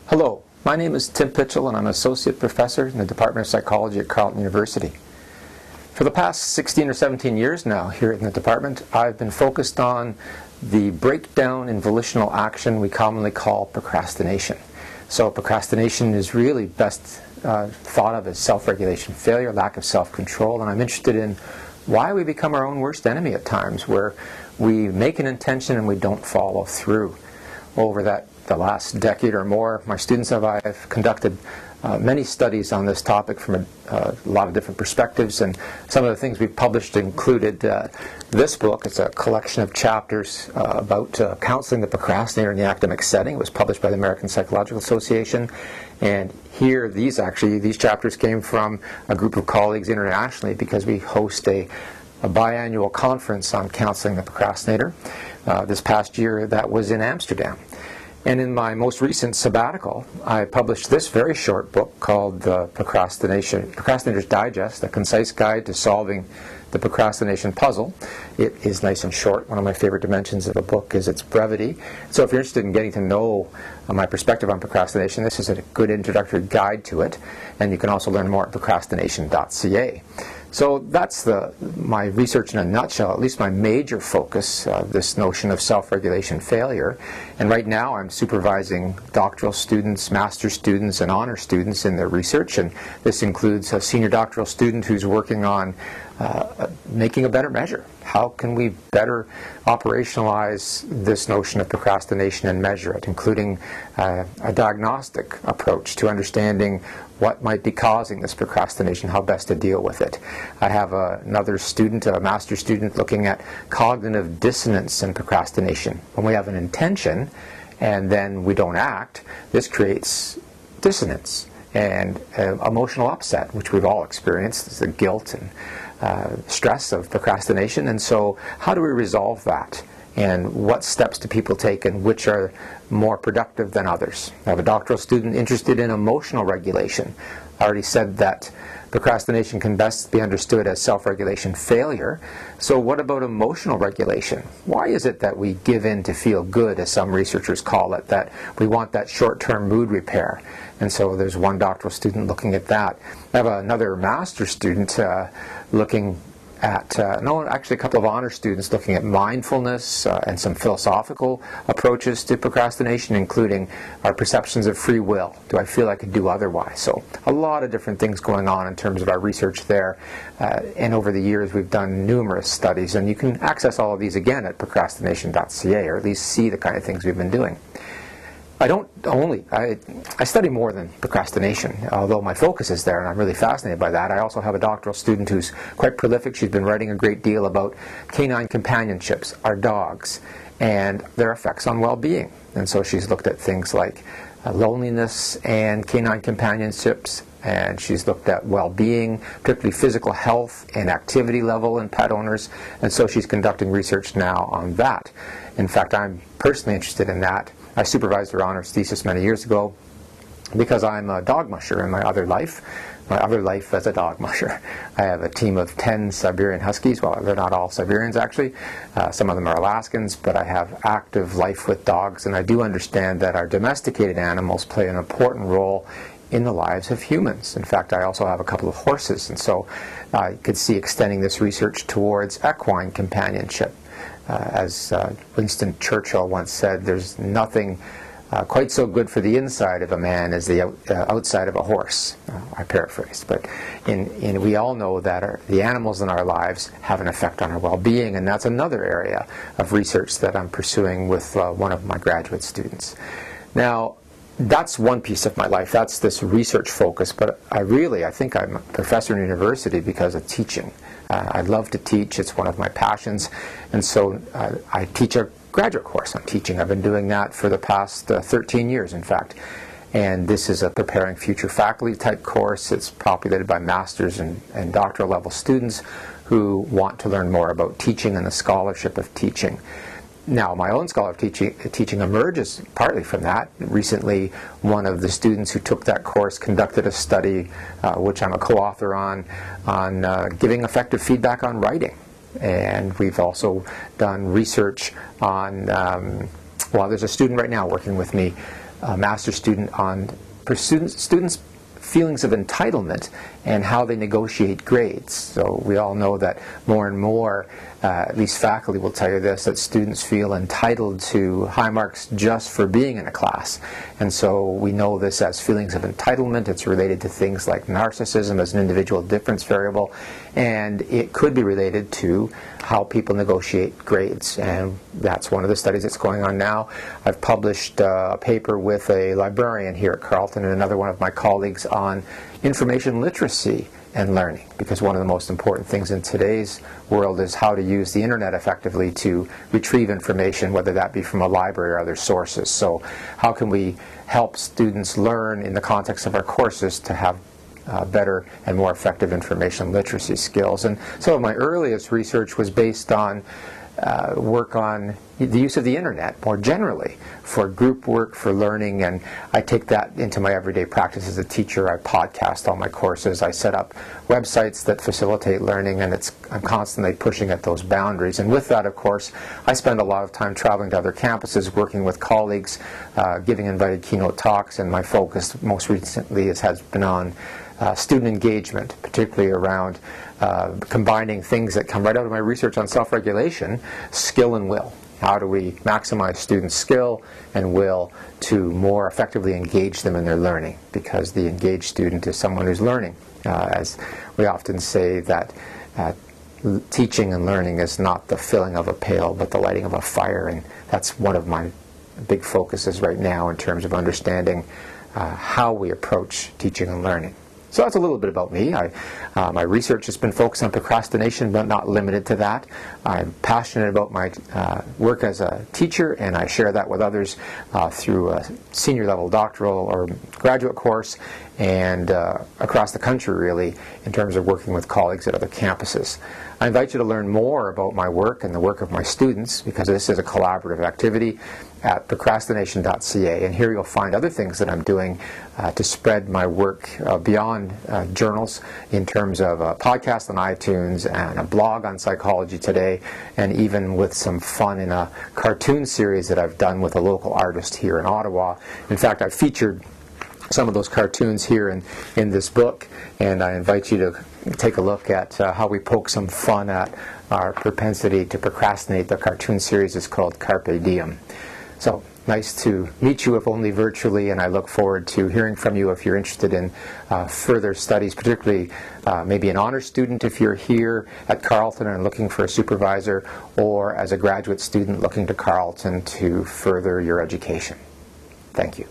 Hello, my name is Tim Pychyl and I'm an Associate Professor in the Department of Psychology at Carleton University. For the past 16 or 17 years now here in the department, I've been focused on the breakdown in volitional action we commonly call procrastination. So procrastination is really best thought of as self-regulation failure, lack of self-control, and I'm interested in why we become our own worst enemy at times, where we make an intention and we don't follow through. Over the last decade or more, my students and I have conducted many studies on this topic from a lot of different perspectives, and some of the things we've published included this book. It's a collection of chapters about counseling the procrastinator in the academic setting. It was published by the American Psychological Association, and here these chapters came from a group of colleagues internationally because we host a biannual conference on counseling the procrastinator. This past year that was in Amsterdam. And in my most recent sabbatical, I published this very short book called Procrastinator's Digest, a concise guide to solving the procrastination puzzle. It is nice and short. One of my favorite dimensions of a book is its brevity. So if you're interested in getting to know my perspective on procrastination, this is a good introductory guide to it. And you can also learn more at procrastination.ca. So that's my research in a nutshell, at least my major focus, this notion of self-regulation failure. And right now I'm supervising doctoral students, master's students, and honor students in their research. And this includes a senior doctoral student who's working on making a better measure. How can we better operationalize this notion of procrastination and measure it, including a diagnostic approach to understanding what might be causing this procrastination, how best to deal with it. I have another student, a master's student, looking at cognitive dissonance and procrastination. When we have an intention and then we don't act, this creates dissonance and emotional upset, which we've all experienced. It's the guilt and stress of procrastination. And so how do we resolve that? And what steps do people take, and which are more productive than others? I have a doctoral student interested in emotional regulation. I already said that procrastination can best be understood as self-regulation failure. So what about emotional regulation? Why is it that we give in to feel good, as some researchers call it, that we want that short-term mood repair? And so there's one doctoral student looking at that. I have another master's student looking at, actually a couple of honor students looking at mindfulness and some philosophical approaches to procrastination, including our perceptions of free will. Do I feel I could do otherwise? So a lot of different things going on in terms of our research there. And over the years we've done numerous studies, and you can access all of these again at procrastination.ca, or at least see the kind of things we've been doing. I study more than procrastination, although my focus is there and I'm really fascinated by that. I also have a doctoral student who's quite prolific. She's been writing a great deal about canine companionships, our dogs, and their effects on well-being. And so she's looked at things like loneliness and canine companionships, and she's looked at well-being, particularly physical health and activity level in pet owners, and so she's conducting research now on that. In fact, I'm personally interested in that. I supervised her honors thesis many years ago because I'm a dog musher in my other life as a dog musher. I have a team of 10 Siberian Huskies. Well, they're not all Siberians actually. Some of them are Alaskans, but I have active life with dogs, and I do understand that our domesticated animals play an important role in the lives of humans. In fact, I also have a couple of horses, and so I could see extending this research towards equine companionship. As Winston Churchill once said, there's nothing quite so good for the inside of a man as the outside of a horse. I paraphrase, but we all know that the animals in our lives have an effect on our well-being, and that's another area of research that I'm pursuing with one of my graduate students. Now, that's one piece of my life. That's this research focus, but I think I'm a professor in university because of teaching. I love to teach. It's one of my passions, and so I teach a graduate course on teaching. I've been doing that for the past 13 years, in fact. And this is a preparing future faculty type course. It's populated by master's and doctoral level students who want to learn more about teaching and the scholarship of teaching. Now, my own scholar of teaching emerges partly from that. Recently, one of the students who took that course conducted a study, which I'm a co-author on giving effective feedback on writing. And we've also done research on, there's a student right now working with me master's student on students' feelings of entitlement and how they negotiate grades. So we all know that more and more, at least faculty will tell you this, that students feel entitled to high marks just for being in a class. And so we know this as feelings of entitlement. It's related to things like narcissism as an individual difference variable, and it could be related to how people negotiate grades, and that's one of the studies that's going on now. I've published a paper with a librarian here at Carleton and another one of my colleagues on information literacy and learning, because one of the most important things in today's world is how to use the internet effectively to retrieve information, whether that be from a library or other sources. So how can we help students learn in the context of our courses to have better and more effective information literacy skills? And some of my earliest research was based on work on the use of the internet more generally for group work, for learning, and I take that into my everyday practice as a teacher. I podcast all my courses, I set up websites that facilitate learning, and I'm constantly pushing at those boundaries. And with that, of course, I spend a lot of time traveling to other campuses, working with colleagues, giving invited keynote talks, and my focus most recently has been on student engagement, particularly around combining things that come right out of my research on self-regulation, skill and will. How do we maximize students' skill and will to more effectively engage them in their learning? Because the engaged student is someone who's learning. As we often say that teaching and learning is not the filling of a pail, but the lighting of a fire, and that's one of my big focuses right now in terms of understanding how we approach teaching and learning. So that's a little bit about me. My research has been focused on procrastination, but not limited to that. I'm passionate about my work as a teacher, and I share that with others through a senior level doctoral or graduate course, and across the country really in terms of working with colleagues at other campuses. I invite you to learn more about my work and the work of my students, because this is a collaborative activity, at procrastination.ca, and here you'll find other things that I'm doing to spread my work beyond journals, in terms of a podcast on iTunes and a blog on Psychology Today, and even with some fun in a cartoon series that I've done with a local artist here in Ottawa. In fact, I've featured some of those cartoons here in this book, and I invite you to take a look at how we poke some fun at our propensity to procrastinate. The cartoon series is called Carpe Diem. So, nice to meet you, if only virtually, and I look forward to hearing from you if you're interested in further studies, particularly maybe an honors student if you're here at Carleton and looking for a supervisor, or as a graduate student looking to Carleton to further your education. Thank you.